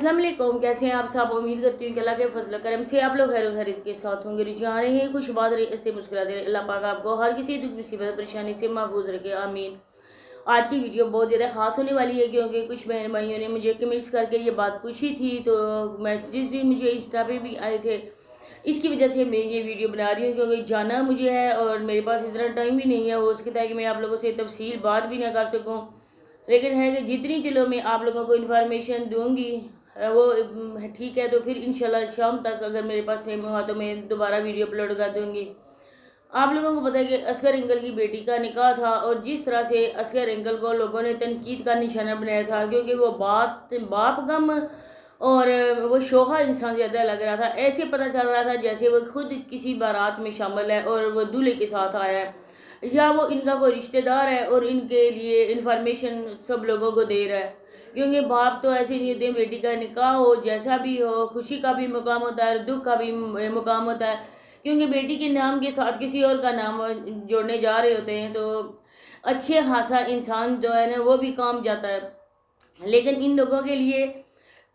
अस्सलाम वालेकुम, कैसे हैं आप सब। उम्मीद करती हूँ कि अल्लाह के फजल करम से आप लोग खैर खैरियत के साथ होंगे। रुझान रहे हैं खुश बात रही इससे मुस्कुराते रहे। अल्लाह पाक आपको हर किसी दुख मुसीबत परेशानी से महफूज रखे, आमीन। आज की वीडियो बहुत ज़्यादा ख़ास होने वाली है क्योंकि कुछ बहन भाइयों ने मुझे कमेंट्स करके ये बात पूछी थी, तो मैसेजेस भी मुझे इंस्टा पे भी आए थे। इसकी वजह से मैं ये वीडियो बना रही हूँ क्योंकि जाना मुझे है और मेरे पास इतना टाइम भी नहीं है। हो सकता है कि मैं आप लोगों से तफसील बात भी ना कर सकूँ, लेकिन है कि जितनी चलो मैं आप लोगों को इन्फॉर्मेशन दूंगी वो ठीक है। तो फिर इंशाल्लाह शाम तक अगर मेरे पास टाइम हुआ तो मैं दोबारा वीडियो अपलोड कर दूंगी। आप लोगों को पता है कि असगर अंकल की बेटी का निकाह था और जिस तरह से असगर अंकल को लोगों ने तनकीद का निशाना बनाया था क्योंकि वो बाप गम और वो शोहा इंसान ज़्यादा लग रहा था। ऐसे पता चल रहा था जैसे वो खुद किसी बारात में शामिल है और वो दूल्हे के साथ आया है, या वो इनका कोई रिश्तेदार है और इनके लिए इंफॉर्मेशन सब लोगों को दे रहा है। क्योंकि बाप तो ऐसे नहीं होते, बेटी का निकाह हो जैसा भी हो, खुशी का भी मुकाम होता है, दुख का भी मुकाम होता है। क्योंकि बेटी के नाम के साथ किसी और का नाम जोड़ने जा रहे होते हैं तो अच्छे खासा इंसान जो है ना वो भी काम जाता है। लेकिन इन लोगों के लिए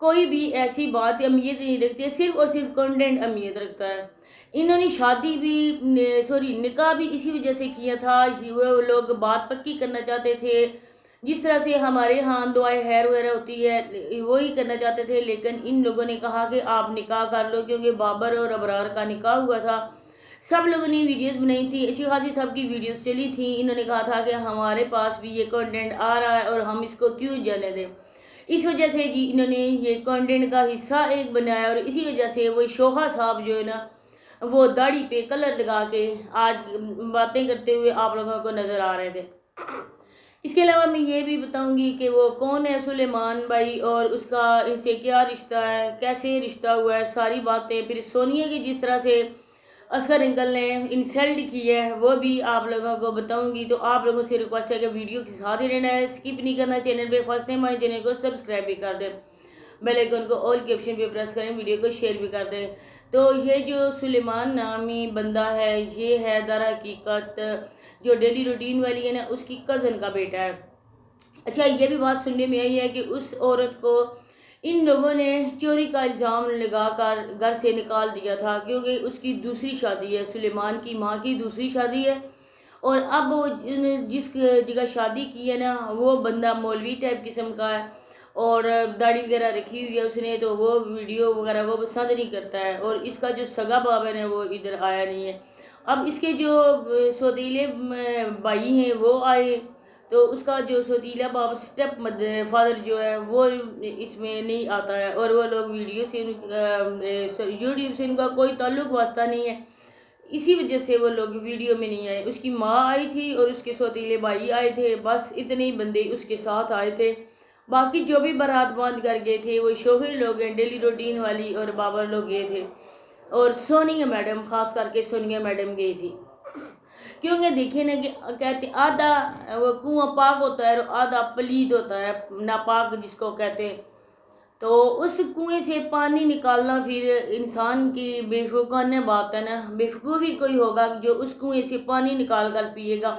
कोई भी ऐसी बात अहमियत नहीं रखती है, सिर्फ और सिर्फ कंटेंट अहमियत रखता है। इन्होंने शादी भी सॉरी निकाह भी इसी वजह से किया था, वो लोग बात पक्की करना चाहते थे। जिस तरह से हमारे यहाँ दुआएं खैर वगैरह होती है वो ही करना चाहते थे, लेकिन इन लोगों ने कहा कि आप निकाह कर लो क्योंकि बाबर और अबरार का निकाह हुआ था। सब लोगों ने वीडियोस बनाई थी, अच्छी खासी सबकी वीडियोस चली थी। इन्होंने कहा था कि हमारे पास भी ये कंटेंट आ रहा है और हम इसको क्यों जाने दें। इस वजह से जी इन्होंने ये कंटेंट का हिस्सा एक बनाया और इसी वजह से वो शोहा साहब जो है ना वो दाढ़ी पे कलर लगा के आज बातें करते हुए आप लोगों को नज़र आ रहे थे। इसके अलावा मैं ये भी बताऊंगी कि वो कौन है सुलेमान भाई और उसका इनसे क्या रिश्ता है, कैसे रिश्ता हुआ है, सारी बातें। फिर सोनिया की जिस तरह से असगर अंकल ने इंसल्ट की है वो भी आप लोगों को बताऊंगी। तो आप लोगों से रिक्वेस्ट है कि वीडियो के साथ ही रहना है, स्किप नहीं करना। चैनल पे फर्स्ट टाइम हमारे चैनल को सब्सक्राइब भी कर दें, बेल आइकन को ऑल के ऑप्शन पे प्रेस करें, वीडियो को शेयर भी कर दें। तो ये जो सुलेमान नामी बंदा है ये है दर हकीकत जो डेली रूटीन वाली है ना उसकी कज़न का बेटा है। अच्छा, ये भी बात सुनने में आई है कि उस औरत को इन लोगों ने चोरी का इल्ज़ाम लगाकर घर से निकाल दिया था क्योंकि उसकी दूसरी शादी है, सुलेमान की माँ की दूसरी शादी है। और अब वो जिस जगह शादी की है ना वो बंदा मौलवी टाइप किस्म का है और दाढ़ी वगैरह रखी हुई है उसने, तो वो वीडियो वगैरह वो पसंद नहीं करता है। और इसका जो सगा बाप है ना वो इधर आया नहीं है। अब इसके जो सौतीले भाई हैं वो आए, तो उसका जो सौतीला बाप स्टेप फादर जो है वो इसमें नहीं आता है और वो लोग वीडियो से यूट्यूब से इनका कोई ताल्लुक वास्ता नहीं है। इसी वजह से वो लोग वीडियो में नहीं आए। उसकी माँ आई थी और उसके सौतीले भाई आए थे, बस इतने ही बंदे उसके साथ आए थे। बाकी जो भी बारात बांध कर गए थे वो शोहर लोग हैं, डेली रूटीन वाली और बाबर लोग गए थे। और सोनिया मैडम, खास करके सोनिया मैडम गई थी क्योंकि देखिए ना कि कहते आधा वो कुआं पाक होता है और आधा पलीद होता है, नापाक जिसको कहते हैं। तो उस कुएं से पानी निकालना फिर इंसान की बेवकूफ़ाना बात है ना। बेवकूफ़ी कोई होगा जो उस कुएं से पानी निकाल कर पिएगा।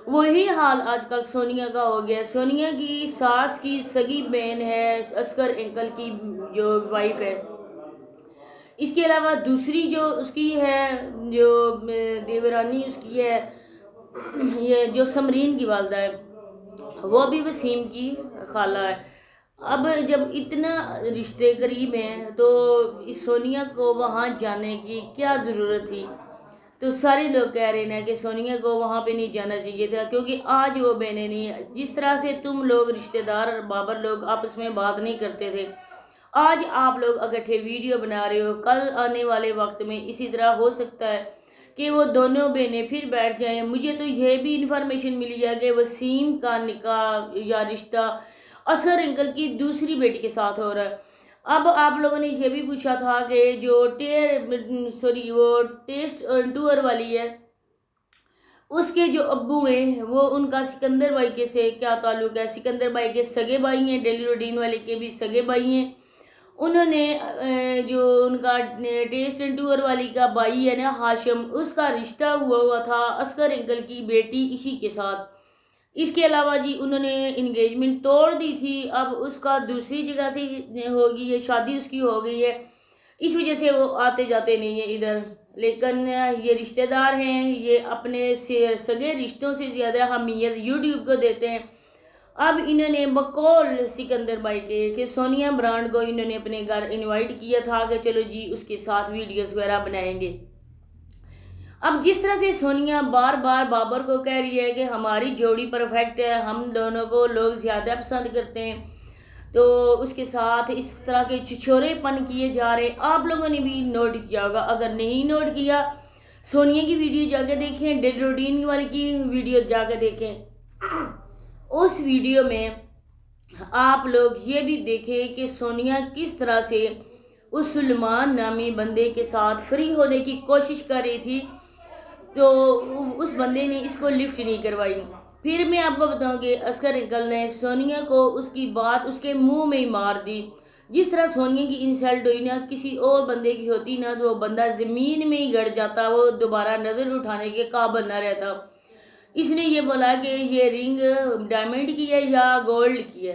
वही हाल आजकल सोनिया का हो गया। सोनिया की सास की सगी बहन है असगर अंकल की जो वाइफ है। इसके अलावा दूसरी जो उसकी है जो देवरानी उसकी है ये जो समरीन की वालदा है वो भी वसीम की खाला है। अब जब इतना रिश्ते करीब हैं तो इस सोनिया को वहाँ जाने की क्या ज़रूरत थी। तो सारे लोग कह रहे हैं कि सोनिया को वहाँ पे नहीं जाना चाहिए था क्योंकि आज वो बहनें नहीं है। जिस तरह से तुम लोग रिश्तेदार बाबर लोग आपस में बात नहीं करते थे, आज आप लोग इकट्ठे वीडियो बना रहे हो। कल आने वाले वक्त में इसी तरह हो सकता है कि वो दोनों बहनें फिर बैठ जाएं। मुझे तो यह भी इंफॉर्मेशन मिली है कि वसीम का निकाह या रिश्ता असगर अंकल की दूसरी बेटी के साथ हो रहा है। अब आप लोगों ने यह भी पूछा था कि जो वो टेस्ट टूर वाली है उसके जो अब्बू हैं वो उनका सिकंदर भाई के से क्या ताल्लुक है। सिकंदर भाई के सगे भाई हैं, डेली रूटीन वाले के भी सगे भाई हैं। उन्होंने जो उनका टेस्ट एंड टूर वाली का भाई है ना हाशिम, उसका रिश्ता हुआ था असगर अंकल की बेटी इसी के साथ। इसके अलावा जी उन्होंने इंगेजमेंट तोड़ दी थी, अब उसका दूसरी जगह से होगी है, शादी उसकी हो गई है, इस वजह से वो आते जाते नहीं है इधर। लेकिन ये रिश्तेदार हैं, ये अपने से सगे रिश्तों से ज़्यादा अहमियत यूट्यूब को देते हैं। अब इन्होंने बकौल सिकंदर भाई के कि सोनिया ब्रांड को इन्होंने अपने घर इनवाइट किया था कि चलो जी उसके साथ वीडियोस वगैरह बनाएंगे। अब जिस तरह से सोनिया बार बार बाबर को कह रही है कि हमारी जोड़ी परफेक्ट है, हम दोनों को लोग ज़्यादा पसंद करते हैं, तो उसके साथ इस तरह के छिछोरेपन किए जा रहे। आप लोगों ने भी नोट किया होगा, अगर नहीं नोट किया सोनिया की वीडियो जाके देखें, डेली रूटीन वाली की वीडियो जाके देखें। उस वीडियो में आप लोग ये भी देखें कि सोनिया किस तरह से उस सुलेमान नामी बंदे के साथ फ्री होने की कोशिश कर रही थी, तो उस बंदे ने इसको लिफ्ट नहीं करवाई। फिर मैं आपको बताऊं कि असगर अंकल ने सोनिया को उसकी बात उसके मुंह में ही मार दी। जिस तरह सोनिया की इंसल्ट हुई ना, किसी और बंदे की होती ना तो वो बंदा ज़मीन में ही गड़ जाता, वो दोबारा नज़र उठाने के काबिल ना रहता। इसने ये बोला कि ये रिंग डायमंड की है या गोल्ड की है,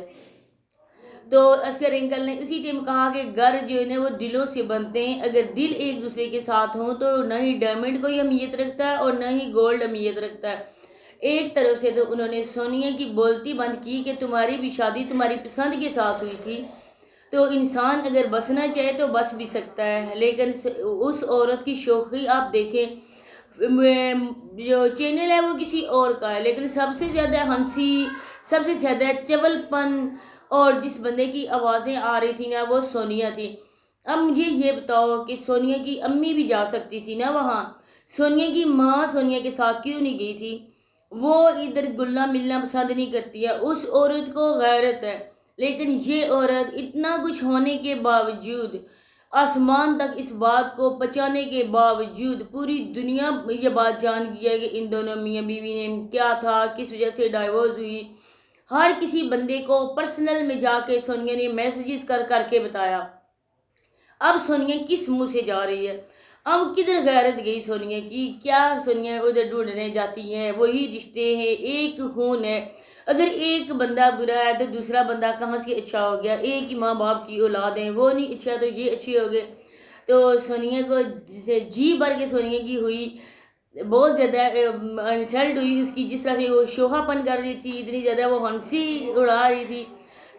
तो असगर अंकल ने उसी टाइम कहा कि घर जो है ना वो दिलों से बनते हैं, अगर दिल एक दूसरे के साथ हों तो न ही डायमंड कोई अहमियत रखता है और न ही गोल्ड अहमियत रखता है। एक तरफ से तो उन्होंने सोनिया की बोलती बंद की कि तुम्हारी भी शादी तुम्हारी पसंद के साथ हुई थी, तो इंसान अगर बसना चाहे तो बस भी सकता है। लेकिन उस औरत की शौक़ी आप देखें, जो चैनल है वो किसी और का है, लेकिन सबसे ज़्यादा हंसी, सबसे ज़्यादा चवलपन और जिस बंदे की आवाज़ें आ रही थी ना वो सोनिया थी। अब मुझे ये बताओ कि सोनिया की अम्मी भी जा सकती थी ना वहाँ, सोनिया की माँ सोनिया के साथ क्यों नहीं गई थी? वो इधर घुलना मिलना पसंद नहीं करती है, उस औरत को गैरत है। लेकिन ये औरत इतना कुछ होने के बावजूद, आसमान तक इस बात को पहुँचाने के बावजूद, पूरी दुनिया ये बात जान गई है कि इन दोनों मियाँ बीवी ने क्या था, किस वजह से डाइवोर्स हुई। हर किसी बंदे को पर्सनल में जाके सोनिया ने मैसेजेस कर करके बताया। अब सोनिया किस मुंह से जा रही है? अब किधर गैरत गई सोनिया की? क्या सोनिया उधर ढूंढने जाती है? वही रिश्ते हैं, एक खून है। अगर एक बंदा बुरा है तो दूसरा बंदा कहाँ से अच्छा हो गया? एक ही माँ बाप की औलाद है, वो नहीं अच्छा तो ये अच्छे हो गए। तो सोनिया को जी भर के सोनिया की हुई, बहुत ज़्यादा इंसल्ट हुई उसकी, जिस तरह से वो शोहापन कर रही थी, इतनी ज़्यादा वो हंसी उड़ा रही थी।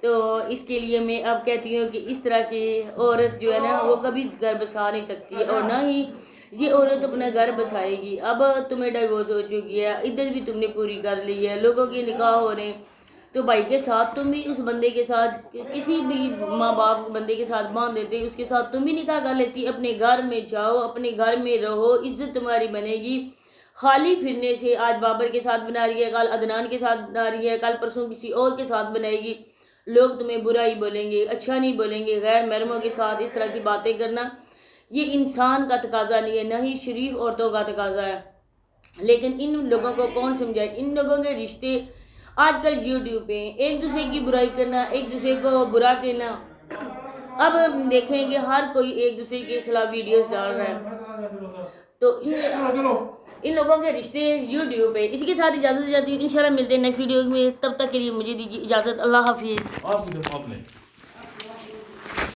तो इसके लिए मैं अब कहती हूँ कि इस तरह की औरत जो है ना वो कभी घर बसा नहीं सकती और ना ही ये औरत अपना घर बसाएगी। अब तुम्हें डाइवोर्स हो चुकी है, इधर भी तुमने पूरी कर ली है, लोगों के निकाह हो रहे हैं, तो भाई के साथ तुम भी उस बंदे के साथ, किसी भी माँ बाप बंदे के साथ बांध देते, उसके साथ तुम भी निकाह कर लेती। अपने घर में जाओ, अपने घर में रहो, इज्जत तुम्हारी बनेगी। खाली फिरने से आज बाबर के साथ बना रही है, कल अदनान के साथ बना रही है, कल परसों किसी और के साथ बनाएगी, लोग तुम्हें बुरा ही बोलेंगे, अच्छा नहीं बोलेंगे। गैर महरमों के साथ इस तरह की बातें करना ये इंसान का तकाजा नहीं है, ना ही शरीफ औरतों का तकाजा है। लेकिन इन लोगों को कौन समझाए? इन लोगों के रिश्ते आजकल यूट्यूब पे एक दूसरे की बुराई करना, एक दूसरे को बुरा कहना। अब देखेंगे हर कोई एक दूसरे के खिलाफ वीडियोस डाल रहा है, तो इन लोगों के रिश्ते यूट्यूब पे। इसी के साथ इजाज़त चाहती हूँ, इंशाल्लाह मिलते हैं नेक्स्ट वीडियो में। तब तक के लिए मुझे दीजिए इजाज़त। अल्लाह हाफिज़।